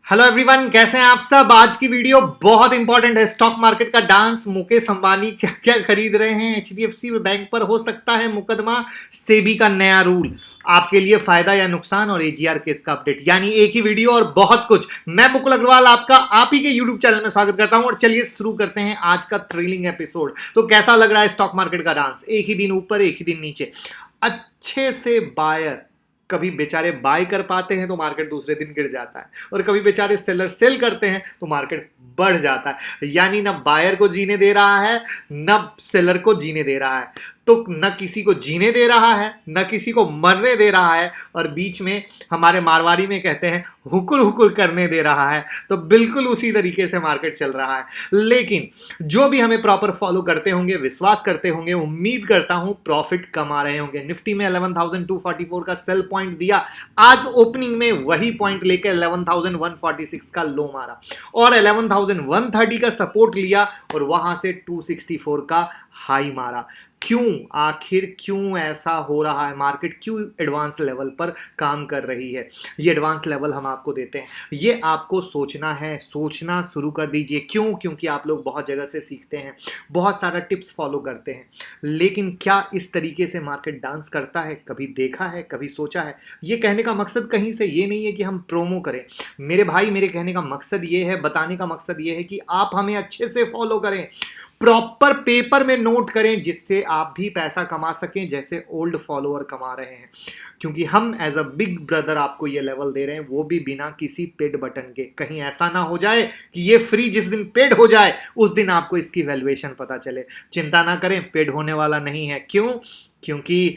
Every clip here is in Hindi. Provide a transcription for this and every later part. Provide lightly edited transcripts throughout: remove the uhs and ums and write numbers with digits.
हेलो एवरीवन, कैसे हैं आप सब। आज की वीडियो बहुत इंपॉर्टेंट है। स्टॉक मार्केट का डांस, मुकेश अंबानी क्या क्या खरीद रहे हैं, एचडीएफसी बैंक पर हो सकता है मुकदमा, सेबी का नया रूल, आपके लिए फायदा या नुकसान और एजीआर केस का अपडेट, यानी एक ही वीडियो और बहुत कुछ। मैं मुकुल अग्रवाल आपका आप ही के यूट्यूब चैनल में स्वागत करता हूं और चलिए शुरू करते हैं आज का थ्रिलिंग एपिसोड। तो कैसा लग रहा है स्टॉक मार्केट का डांस, एक ही दिन ऊपर एक ही दिन नीचे। अच्छे से बायर कभी बेचारे बाय कर पाते हैं तो मार्केट दूसरे दिन गिर जाता है, और कभी बेचारे सेलर सेल करते हैं तो मार्केट बढ़ जाता है। यानी ना बायर को जीने दे रहा है ना सेलर को जीने दे रहा है, तो न किसी को जीने दे रहा है न किसी को मरने दे रहा है, और बीच में हमारे मारवाड़ी में कहते हैं हुकुर हुकुर करने दे रहा है। तो बिल्कुल उसी तरीके से मार्केट चल रहा है। लेकिन जो भी हमें प्रॉपर फॉलो करते होंगे, विश्वास करते होंगे, उम्मीद करता हूं प्रॉफिट कमा रहे होंगे। निफ्टी में 11,244 का सेल पॉइंट दिया, आज ओपनिंग में वही पॉइंट लेकर 11,146 का लो मारा और 11,130 का सपोर्ट लिया और वहां से 264 का हाई मारा। क्यों, आखिर क्यों ऐसा हो रहा है, मार्केट क्यों एडवांस लेवल पर काम कर रही है। ये एडवांस लेवल हम आपको देते हैं, ये आपको सोचना है, सोचना शुरू कर दीजिए। क्यों? क्योंकि आप लोग बहुत जगह से सीखते हैं, बहुत सारा टिप्स फॉलो करते हैं, लेकिन क्या इस तरीके से मार्केट डांस करता है, कभी देखा है, कभी सोचा है? ये कहने का मकसद कहीं से ये नहीं है कि हम प्रोमो करें मेरे भाई। मेरे कहने का मकसद ये है, बताने का मकसद ये है कि आप हमें अच्छे से फॉलो करें, प्रॉपर पेपर में नोट करें, जिससे आप भी पैसा कमा सकें जैसे ओल्ड फॉलोअर कमा रहे हैं। क्योंकि हम एज अ बिग ब्रदर आपको ये लेवल दे रहे हैं, वो भी बिना किसी पेड बटन के। कहीं ऐसा ना हो जाए कि ये फ्री जिस दिन पेड हो जाए उस दिन आपको इसकी वैल्यूएशन पता चले। चिंता ना करें, पेड होने वाला नहीं है। क्यों? क्योंकि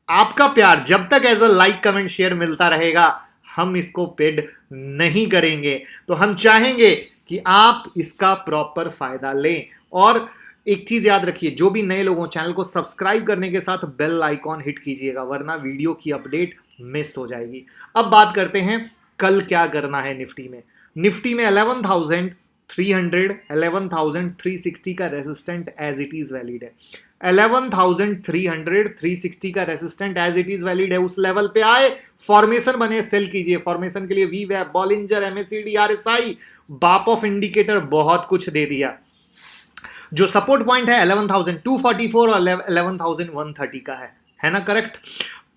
आपका प्यार जब तक as a like comment share मिलता रहेगा, हम इसको पेड नहीं करेंगे। तो हम चाहेंगे कि आप इसका प्रॉपर फायदा लें। और एक चीज याद रखिए, जो भी नए लोगों, चैनल को सब्सक्राइब करने के साथ बेल आइकॉन हिट कीजिएगा, वरना वीडियो की अपडेट मिस हो जाएगी। अब बात करते हैं कल क्या करना है निफ्टी में। निफ्टी में 11,300 11,360 का resistant as it is valid है। 11,300 360 का resistant as it is valid है। उस लेवल पे आए, फॉर्मेशन बने, सेल कीजिए। फॉर्मेशन के लिए वी वैप, बॉलिंजर, एमएससीडी, आरएसआई, बाप ऑफ इंडिकेटर, बहुत कुछ दे दिया। जो सपोर्ट पॉइंट है 11,244 और 11,130 का है ना करेक्ट।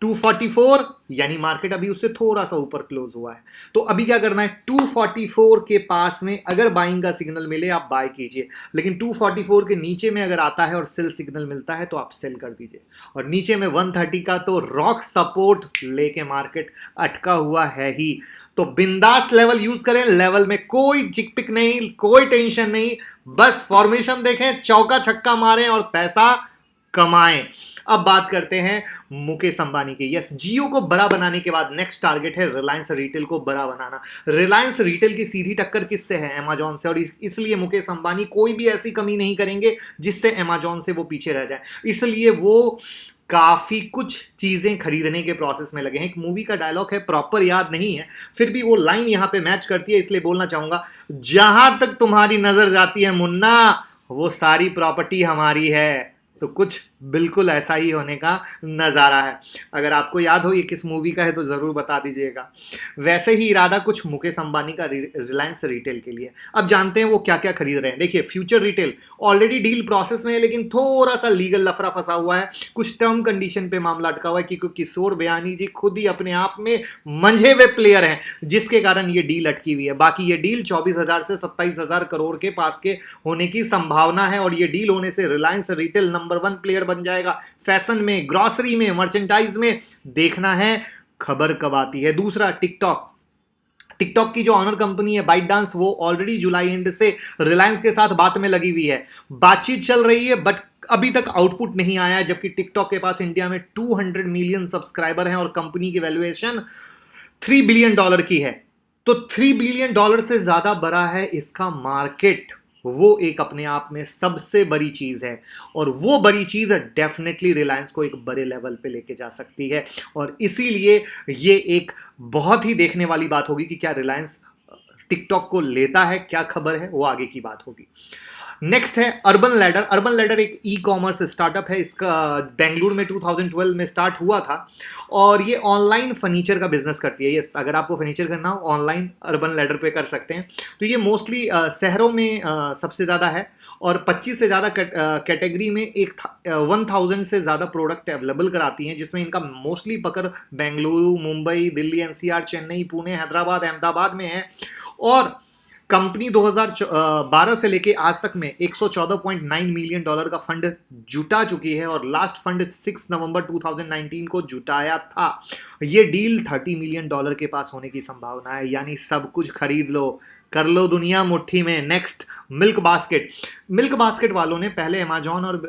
244 यानी मार्केट अभी उससे थोड़ा सा ऊपर क्लोज हुआ है। तो अभी क्या करना है, 244 के पास में अगर बाइंग का सिग्नल मिले आप बाय कीजिए, लेकिन 244 के नीचे में अगर आता है और सेल सिग्नल मिलता है तो आप सेल कर दीजिए। और नीचे में 130 का तो रॉक सपोर्ट लेके मार्केट अटका हुआ है ही। तो बिंदास लेवल यूज करें, लेवल में कोई चिकपिक नहीं, कोई टेंशन नहीं, बस फॉर्मेशन देखें, चौका छक्का मारें और पैसा कमाएं। अब बात करते हैं मुकेश अंबानी के। यस, जियो को बड़ा बनाने के बाद नेक्स्ट टारगेट है रिलायंस रिटेल को बड़ा बनाना। रिलायंस रिटेल की सीधी टक्कर किससे है? अमेजॉन से। और इसलिए मुकेश अंबानी कोई भी ऐसी कमी नहीं करेंगे जिससे अमेजॉन से वो पीछे रह जाए। इसलिए वो काफी कुछ चीजें खरीदने के प्रोसेस में लगे हैं। एक मूवी का डायलॉग है, प्रॉपर याद नहीं है, फिर भी वो लाइन यहां पे मैच करती है, इसलिए बोलना चाहूंगा, जहां तक तुम्हारी नजर जाती है मुन्ना, वो सारी प्रॉपर्टी हमारी है। तो कुछ बिल्कुल ऐसा ही होने का नजारा है। अगर आपको याद हो ये किस मूवी का है तो जरूर बता दीजिएगा। वैसे ही इरादा कुछ मुकेश अंबानी का रिलायंस रिटेल के लिए। अब जानते हैं वो क्या क्या खरीद रहे हैं। देखिए, future retail already deal process में है, लेकिन थोड़ा सा लीगल लफड़ा फंसा हुआ है, कुछ टर्म कंडीशन पे मामला अटका हुआ है, क्योंकि किशोर बयानी जी खुद ही अपने आप में मंझे हुए प्लेयर हैं, जिसके कारण ये डील अटकी हुई है। बाकी ये डील 24,000 से 27,000 करोड़ के पास के होने की संभावना है, और ये डील होने से रिलायंस रिटेल नंबर 1 प्लेयर बन जाएगा। फैशन में, ग्रॉसरी में, मर्चेंडाइज में। देखना है खबर कब आती है। दूसरा, टिकटॉक की जो ऑनर कंपनी है बाइटडांस, वो ऑलरेडी जुलाई एंड से रिलायंस के साथ बात में लगी हुई है। बातचीत चल रही है, बट अभी तक आउटपुट नहीं आया है। जबकि टिकटॉक के पास इंडिया में 200 मिलियन सब्सक्राइबर हैं और कंपनी की वैल्यूएशन $3 बिलियन की है। तो $3 बिलियन से ज्यादा बड़ा है इसका मार्केट। वो एक अपने आप में सबसे बड़ी चीज है, और वो बड़ी चीज डेफिनेटली रिलायंस को एक बड़े लेवल पे लेके जा सकती है। और इसीलिए ये एक बहुत ही देखने वाली बात होगी कि क्या रिलायंस टिकटॉक को लेता है, क्या खबर है, वो आगे की बात होगी। नेक्स्ट है अर्बन लैडर। अर्बन लैडर एक ई कॉमर्स स्टार्टअप है, इसका बेंगलुरु में 2012 में स्टार्ट हुआ था और ये ऑनलाइन फर्नीचर का बिजनेस करती है। ये अगर आपको फर्नीचर करना हो ऑनलाइन अर्बन लैडर पे कर सकते हैं। तो ये मोस्टली शहरों में सबसे ज़्यादा है और 25 से ज़्यादा कैटेगरी में 1000 से ज़्यादा प्रोडक्ट अवेलेबल कराती हैं, जिसमें इनका मोस्टली पकड़ बेंगलुरु, मुंबई, दिल्ली, एनसीआर, चेन्नई, पुणे, हैदराबाद, अहमदाबाद में है। और कंपनी 2012 से लेके आज तक में $114.9 मिलियन का फंड जुटा चुकी है और लास्ट फंड 6 नवंबर 2019 को जुटाया था। ये डील $30 मिलियन के पास होने की संभावना है, यानी सब कुछ खरीद लो, कर लो दुनिया मुट्ठी में। Next milk basket. Milk basket वालों ने पहले अमेजॉन और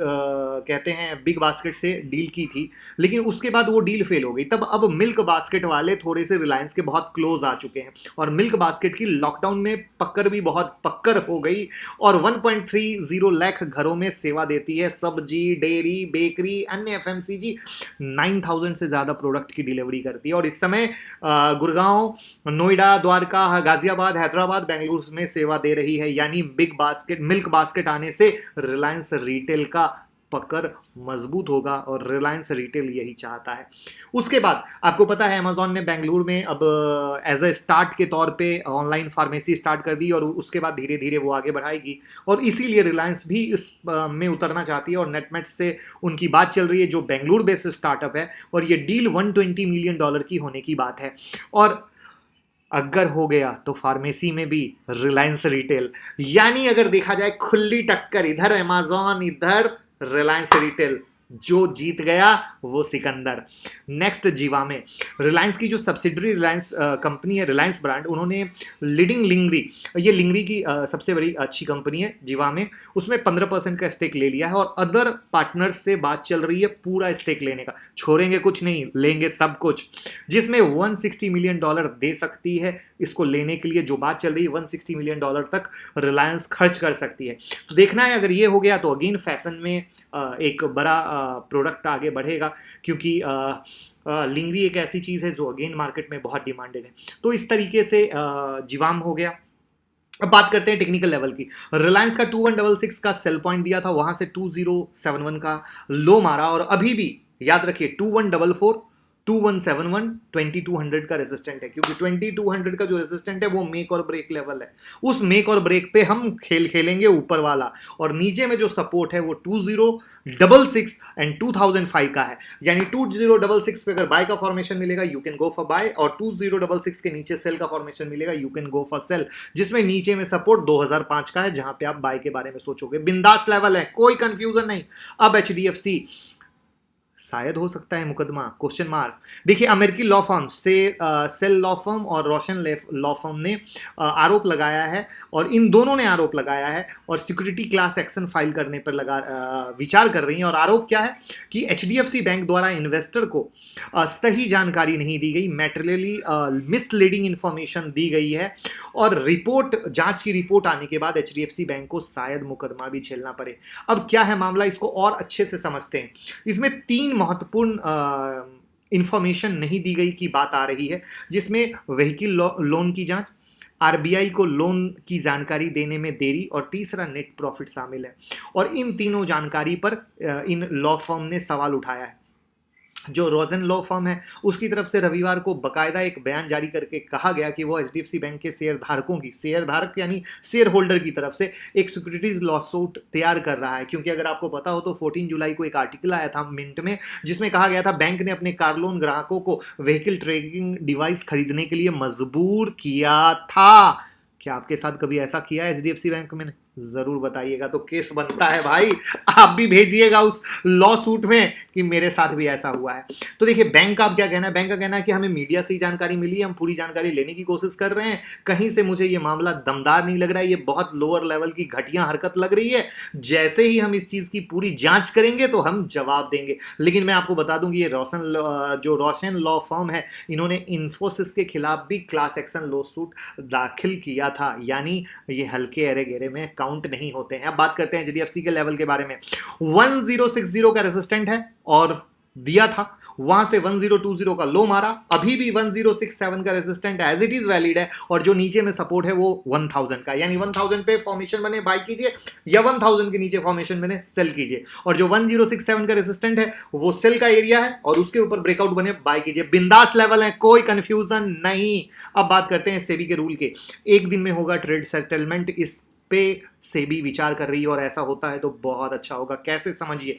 कहते हैं बिग बास्केट से डील की थी, लेकिन उसके बाद वो डील फेल हो गई। तब अब मिल्क बास्केट वाले थोड़े से रिलायंस के बहुत क्लोज आ चुके हैं और मिल्क बास्केट की लॉकडाउन में पक्कर भी बहुत पक्कर हो गई और 1.30 लाख घरों में सेवा देती है। सब्जी, डेयरी, बेकरी, अन्य एफएमसीजी 9000 से ज़्यादा प्रोडक्ट की डिलीवरी करती है और इस समय गुड़गांव, नोएडा, द्वारका, गाजियाबाद, हैदराबाद, बेंगलुरु में सेवा दे रही है। यानी बिग बास्केट, मिल्क बास्केट आने से रिलायंस रिटेल का पकड़ मजबूत होगा और रिलायंस रिटेल यही चाहता है। उसके बाद आपको पता है अमेजॉन ने बेंगलुरु में अब एज ए स्टार्ट के तौर पे ऑनलाइन फार्मेसी स्टार्ट कर दी और उसके बाद धीरे धीरे वो आगे बढ़ाएगी और इसीलिए रिलायंस भी इस में उतरना चाहती है और नेटमेट से उनकी बात चल रही है, जो बेंगलुरु बेस्ड स्टार्टअप है, और ये डील $120 मिलियन की होने की बात है। और अगर हो गया तो फार्मेसी में भी रिलायंस रिटेल, यानी अगर देखा जाए खुली टक्कर, इधर अमेजॉन इधर रिलायंस रिटेल, जो जीत गया वो सिकंदर। नेक्स्ट जीवामे। रिलायंस की जो सब्सिडरी रिलायंस कंपनी है, रिलायंस ब्रांड, उन्होंने लीडिंग लिंगरी, ये लिंगरी की सबसे बड़ी अच्छी कंपनी है जीवामे, उसमें 15% का स्टेक ले लिया है और अदर पार्टनर्स से बात चल रही है पूरा स्टेक लेने का। छोड़ेंगे कुछ नहीं, लेंगे सब कुछ, जिसमें $160 मिलियन दे सकती है। इसको लेने के लिए जो बात चल रही है $160 मिलियन तक रिलायंस खर्च कर सकती है। तो देखना है, अगर ये हो गया तो अगेन फैशन में एक बड़ा प्रोडक्ट आगे बढ़ेगा, क्योंकि लिंगरी एक ऐसी चीज़ है जो अगेन मार्केट में बहुत डिमांडेड है। तो इस तरीके से जीवाम हो गया। अब बात करते हैं टेक्निकल लेवल की। रिलायंस का 2166 का सेल पॉइंट दिया था, वहां से 2071 का लो मारा और अभी भी याद रखिए 2144, 2171, 2200 का रेजिस्टेंट है, क्योंकि 2200 का जो रेजिस्टेंट है वो मेक और ब्रेक लेवल है। उस मेक और ब्रेक पे हम खेलेंगे ऊपर वाला, और नीचे में जो सपोर्ट है वो 2066 एंड 2005 का है। यानी 2066 पे अगर बाय का फॉर्मेशन मिलेगा you can go for buy, और 2066 के नीचे सेल का फॉर्मेशन मिलेगा you can go for sell, जिसमें नीचे में सपोर्ट 2005 का है, जहां पे आप बाय के बारे में सोचोगे। बिंदास लेवल है, कोई कंफ्यूजन नहीं। अब एचडीएफसी शायद हो सकता है मुकदमा, क्वेश्चन मार्क। देखिए अमेरिकी लॉ फर्म से सेल लॉ फर्म और रोशन लॉ फर्म ने आरोप लगाया है, और इन दोनों ने आरोप लगाया है और सिक्योरिटी क्लास एक्शन फाइल करने पर विचार कर रही हैं। और आरोप क्या है कि एचडीएफसी बैंक द्वारा इन्वेस्टर को सही जानकारी नहीं दी गई, मैटेरियली मिसलीडिंग इंफॉर्मेशन दी गई है, और जांच की रिपोर्ट आने के बाद एचडीएफसी बैंक को शायद मुकदमा भी झेलना पड़े। अब क्या है मामला, इसको और अच्छे से समझते हैं। इसमें 3 महत्वपूर्ण इंफॉर्मेशन नहीं दी गई की बात आ रही है, जिसमें व्हीकल लोन की जांच, आरबीआई को लोन की जानकारी देने में देरी, और तीसरा नेट प्रॉफिट शामिल है। और इन तीनों जानकारी पर इन लॉ फर्म ने सवाल उठाया है। जो रोजन लॉ फर्म है उसकी तरफ से रविवार को बकायदा एक बयान जारी करके कहा गया कि वो एचडीएफसी बैंक के शेयरधारक यानी शेयर होल्डर की तरफ से एक सिक्योरिटीज लॉसूट तैयार कर रहा है। क्योंकि अगर आपको पता हो तो 14 जुलाई को एक आर्टिकल आया था मिंट में, जिसमें कहा गया था बैंक ने अपने कार लोन ग्राहकों को व्हीकल ट्रैकिंग डिवाइस खरीदने के लिए मजबूर किया था। क्या आपके साथ कभी ऐसा किया है एचडीएफसी बैंक में? जरूर बताइएगा, तो केस बनता है भाई, आप भी भेजिएगा उस लॉ सूट में कि मेरे साथ भी ऐसा हुआ है। तो देखिए बैंक का अब क्या कहना है, बैंक का कहना है कि हमें मीडिया से ही जानकारी मिली है, हम पूरी जानकारी लेने की कोशिश कर रहे हैं, कहीं से मुझे ये मामला दमदार नहीं लग रहा है, ये बहुत लोअर लेवल की घटिया हरकत लग रही है। जैसे ही हम इस चीज की पूरी जांच करेंगे तो हम जवाब देंगे। लेकिन मैं आपको बता दूं कि ये रोशन लॉ फर्म है, इन्होंने इन्फोसिस के खिलाफ भी क्लास एक्शन लॉ सूट दाखिल किया था, यानी ये हल्के अरे गेरे में काउंट नहीं होते हैं। अब बात करते हैं एचडीएफसी के लेवल के बारे में। 1060 का रेजिस्टेंट है और दिया था, वहां से 1020 का लो मारा, अभी भी 1067 का resistant as it is valid है, और जो नीचे में सपोर्ट है वो 1000 का, यानी 1000 पे फॉर्मेशन बने बाय कीजिए, या 1000 के नीचे फॉर्मेशन बने सेल कीजिए, और जो 1067 का रेजिस्टेंट है वो सेल का एरिया है, और उसके ऊपर ब्रेकआउट बने बाय कीजिए। बिंदास लेवल है, कोई कंफ्यूजन नहीं। अब बात करते हैं सेबी के रूल के। एक दिन में होगा ट्रेड सेटलमेंट, इस पे सेबी विचार कर रही है, और ऐसा होता है तो बहुत अच्छा होगा। कैसे, समझिए।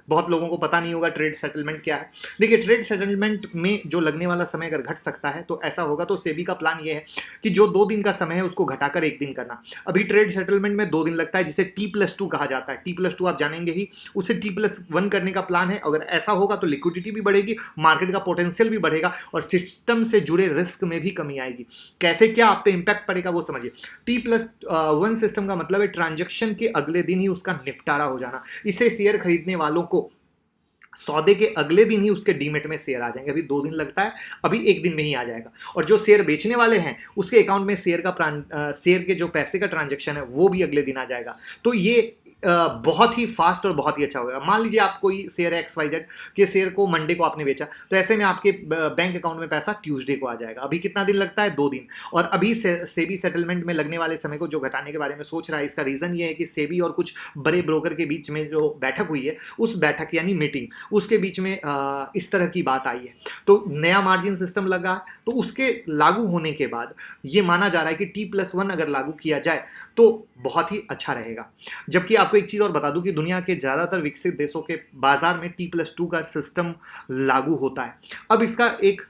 बहुत लोगों को पता नहीं होगा ट्रेड सेटलमेंट क्या है। देखिए, ट्रेड सेटलमेंट में जो लगने वाला समय अगर घट सकता है तो ऐसा होगा, तो सेबी का प्लान ये है कि जो 2 दिन का समय है उसको घटाकर 1 दिन करना। अभी ट्रेड सेटलमेंट में 2 दिन लगता है, जिसे T+2 कहा जाता है। T+2 आप जानेंगे ही, उसे T+1 करने का प्लान है। अगर ऐसा होगा तो लिक्विडिटी भी बढ़ेगी, मार्केट का पोटेंशियल भी बढ़ेगा, और सिस्टम से जुड़े रिस्क में भी कमी आएगी। कैसे, क्या आप पे इंपैक्ट पड़ेगा वो समझिए। T+1 सिस्टम का मतलब है ट्रांजेक्शन के अगले दिन ही उसका निपटारा हो जाना। इसे शेयर खरीदने वालों को सौदे के अगले दिन ही उसके डीमेट में शेयर आ जाएंगे। अभी 2 दिन लगता है, अभी 1 दिन में ही आ जाएगा। और जो शेयर बेचने वाले हैं उसके अकाउंट में शेयर के जो पैसे का ट्रांजेक्शन है वो भी अगले दिन आ जाएगा। तो ये बहुत ही फास्ट और बहुत ही अच्छा होगा। मान लीजिए आप कोई शेयर XYZ के शेयर को मंडे को आपने बेचा, तो ऐसे में आपके बैंक अकाउंट में पैसा ट्यूसडे को आ जाएगा। अभी कितना दिन लगता है? 2 दिन। और अभी सेबी सेटलमेंट में लगने वाले समय को जो घटाने के बारे में सोच रहा है, इसका रीजन ये है कि सेबी और कुछ बड़े ब्रोकर के बीच में जो बैठक हुई है, उस बैठक यानी मीटिंग, उसके बीच में इस तरह की बात आई है। तो नया मार्जिन सिस्टम लगा, तो उसके लागू होने के बाद ये माना जा रहा है कि T+1 अगर लागू किया जाए तो बहुत ही अच्छा रहेगा। जबकि आपको एक चीज़ और बता दूं कि दुनिया के ज़्यादातर विकसित देशों के बाजार में T+2 का सिस्टम लागू होता है। अब इसका एक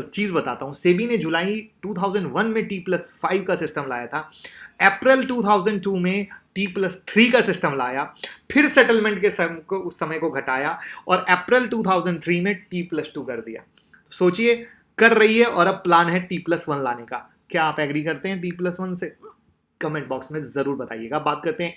चीज़ बताता हूं। सेबी ने जुलाई 2001 में T+5 का सिस्टम लाया था, अप्रैल 2002 में T+3 का सिस्टम लाया, फिर सेटलमेंट के समय को घटाया, और अप्रैल 2003 में T+2 कर दिया। तो सोचिए, कर रही है, और अब प्लान है T+1 लाने का। क्या आप एग्री करते हैं T+1 से? कमेंट बॉक्स में जरूर बताइएगा। बात करते हैं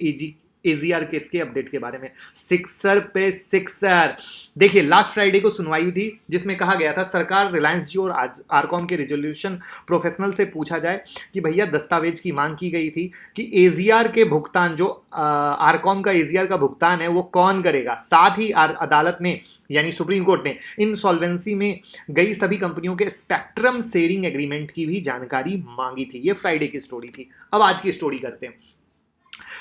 AZR केस के अपडेट के बारे में। सिक्सर पे सिक्सर। देखिए, लास्ट फ्राइडे को सुनवाई हुई थी, जिसमें कहा गया था सरकार, रिलायंस जियो और आरकॉम के रेजोल्यूशन प्रोफेशनल से पूछा जाए कि भैया, दस्तावेज की मांग की गई थी कि AZR के भुगतान, जो आरकॉम का AZR का भुगतान है, वो कौन करेगा। साथ ही अदालत ने, यानी सुप्रीम कोर्ट ने, इंसॉल्वेंसी में गई सभी कंपनियों के स्पेक्ट्रम शेयरिंग एग्रीमेंट की भी जानकारी मांगी थी। ये फ्राइडे की स्टोरी थी। अब आज की स्टोरी करते हैं।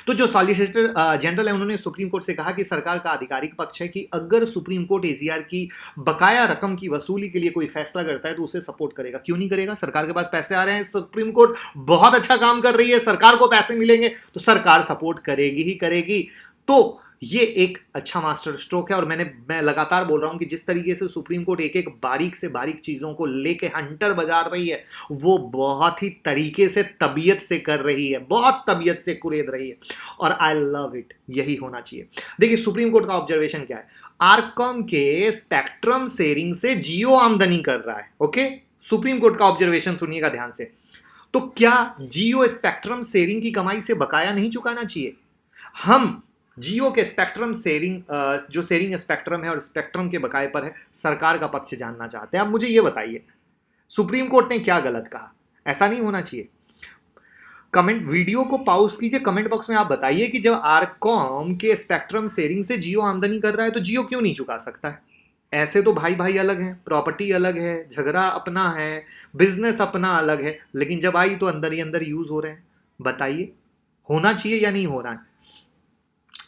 तो जो सॉलिसिटर जनरल है, उन्होंने सुप्रीम कोर्ट से कहा कि सरकार का आधिकारिक पक्ष है कि अगर सुप्रीम कोर्ट AZR की बकाया रकम की वसूली के लिए कोई फैसला करता है तो उसे सपोर्ट करेगा। क्यों नहीं करेगा? सरकार के पास पैसे आ रहे हैं, सुप्रीम कोर्ट बहुत अच्छा काम कर रही है, सरकार को पैसे मिलेंगे तो सरकार सपोर्ट करेगी ही करेगी। तो ये एक अच्छा मास्टर स्ट्रोक है, और मैं लगातार बोल रहा हूं कि जिस तरीके से सुप्रीम कोर्ट एक एक बारीक से बारीक चीजों को लेके हंटर बजा रही है, वो बहुत ही तरीके से, तबीयत से कर रही है, बहुत तबीयत से कुरेद रही है, और आई लव इट। यही होना चाहिए। देखिए, सुप्रीम कोर्ट का ऑब्जर्वेशन क्या है। आरकॉम के स्पेक्ट्रम शेयरिंग से जियो आमदनी कर रहा है। ओके, सुप्रीम कोर्ट का ऑब्जर्वेशन सुनिएगा ध्यान से। तो क्या जियो स्पेक्ट्रम शेयरिंग की कमाई से बकाया नहीं चुकाना चाहिए? हम जियो के स्पेक्ट्रम शेयरिंग, जो शेयरिंग स्पेक्ट्रम है और स्पेक्ट्रम के बकाये पर है, सरकार का पक्ष जानना चाहते हैं। अब मुझे ये बताइए, सुप्रीम कोर्ट ने क्या गलत कहा? ऐसा नहीं होना चाहिए। वीडियो को पॉज कीजिए, कमेंट बॉक्स में आप बताइए कि जब आरकॉम के स्पेक्ट्रम शेयरिंग से जियो आमदनी कर रहा है तो जियो क्यों नहीं चुका सकता है? ऐसे तो भाई भाई अलग हैं, प्रॉपर्टी अलग है, झगड़ा अपना है, बिजनेस अपना अलग है, लेकिन जब आई तो अंदर ही अंदर यूज हो रहे हैं। बताइए, होना चाहिए या नहीं होना है?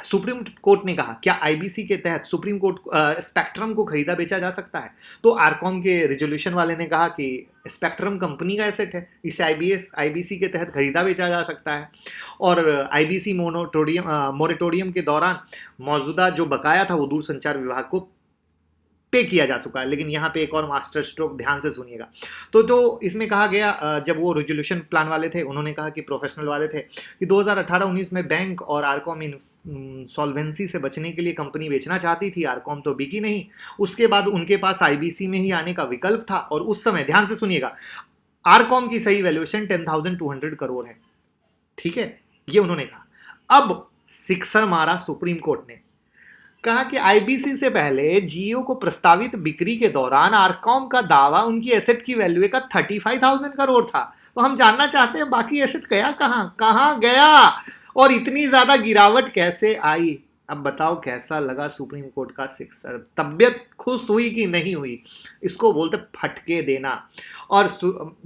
सुप्रीम कोर्ट ने कहा, क्या आईबीसी के तहत सुप्रीम कोर्ट स्पेक्ट्रम को खरीदा बेचा जा सकता है? तो आरकॉम के रिजोल्यूशन वाले ने कहा कि स्पेक्ट्रम कंपनी का एसेट है, इसे आईबीसी के तहत खरीदा बेचा जा सकता है, और आईबीसी मोरेटोरियम के दौरान मौजूदा जो बकाया था वो दूरसंचार विभाग को पे किया जा चुका है। लेकिन यहाँ पे एक और मास्टर स्ट्रोक, ध्यान से सुनिएगा। तो जो इसमें कहा गया, जब वो रेजोल्यूशन प्लान वाले थे, उन्होंने कहा कि प्रोफेशनल वाले थे कि 2018-19 में बैंक और आरकॉम सॉल्वेंसी से बचने के लिए कंपनी बेचना चाहती थी। आरकॉम तो बिकी नहीं। उसके बाद उनके पास आईबीसी में ही आने का विकल्प था, और उस समय, ध्यान से सुनिएगा, आरकॉम की सही वैल्यूएशन 10,200 करोड़ है। ठीक है, ये उन्होंने कहा। अब सिक्सर मारा सुप्रीम कोर्ट ने, कहा कि आईबीसी से पहले जियो को प्रस्तावित बिक्री के दौरान आरकॉम का दावा उनकी एसेट की वैल्यू का 35,000 करोड़ था। तो हम जानना चाहते हैं बाकी एसेट गया कहां गया, और इतनी ज्यादा गिरावट कैसे आई? अब बताओ कैसा लगा सुप्रीम कोर्ट का सिक्सर? तबियत खुश हुई कि नहीं हुई? इसको बोलते फटके देना। और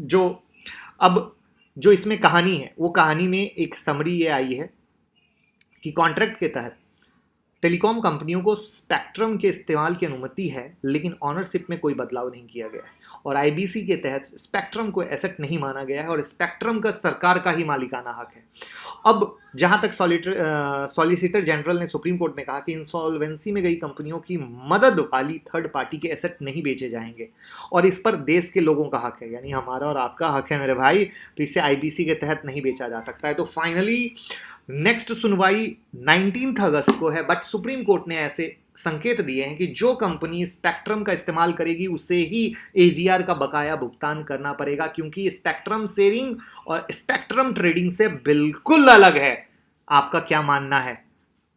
जो अब जो इसमें कहानी है, वो कहानी में एक समरी ये आई है कि कॉन्ट्रैक्ट के तहत टेलीकॉम कंपनियों को स्पेक्ट्रम के इस्तेमाल की अनुमति है, लेकिन ऑनरशिप में कोई बदलाव नहीं किया गया है और आईबीसी के तहत स्पेक्ट्रम को एसेट नहीं माना गया है और स्पेक्ट्रम का सरकार का ही मालिकाना हक है। अब जहां तक सॉलिसिटर जनरल ने सुप्रीम कोर्ट में कहा कि इंसॉल्वेंसी में गई कंपनियों की मदद वाली थर्ड पार्टी के एसेट नहीं बेचे जाएंगे और इस पर देश के लोगों का हक है, यानी हमारा और आपका हक है मेरे भाई, तो इसे आईबीसी के तहत नहीं बेचा जा सकता है। तो फाइनली नेक्स्ट सुनवाई 19 अगस्त को है, बट सुप्रीम कोर्ट ने ऐसे संकेत दिए हैं कि जो कंपनी स्पेक्ट्रम का इस्तेमाल करेगी उसे ही एजीआर का बकाया भुगतान करना पड़ेगा, क्योंकि स्पेक्ट्रम शेयरिंग और स्पेक्ट्रम ट्रेडिंग से बिल्कुल अलग है। आपका क्या मानना है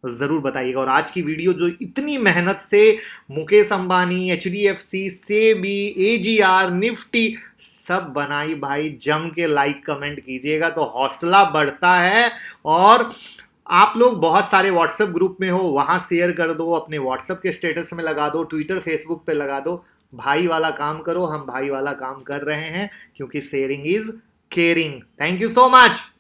जरूर बताइएगा। और आज की वीडियो जो इतनी मेहनत से Mukesh Ambani, HDFC, SEBI, AGR, Nifty सब बनाई भाई, जम के लाइक कमेंट कीजिएगा तो हौसला बढ़ता है। और आप लोग बहुत सारे व्हाट्सएप ग्रुप में हो, वहां शेयर कर दो, अपने व्हाट्सएप के स्टेटस में लगा दो, ट्विटर फेसबुक पे लगा दो। भाई वाला काम करो, हम भाई वाला काम कर रहे हैं, क्योंकि sharing is caring. Thank you so much.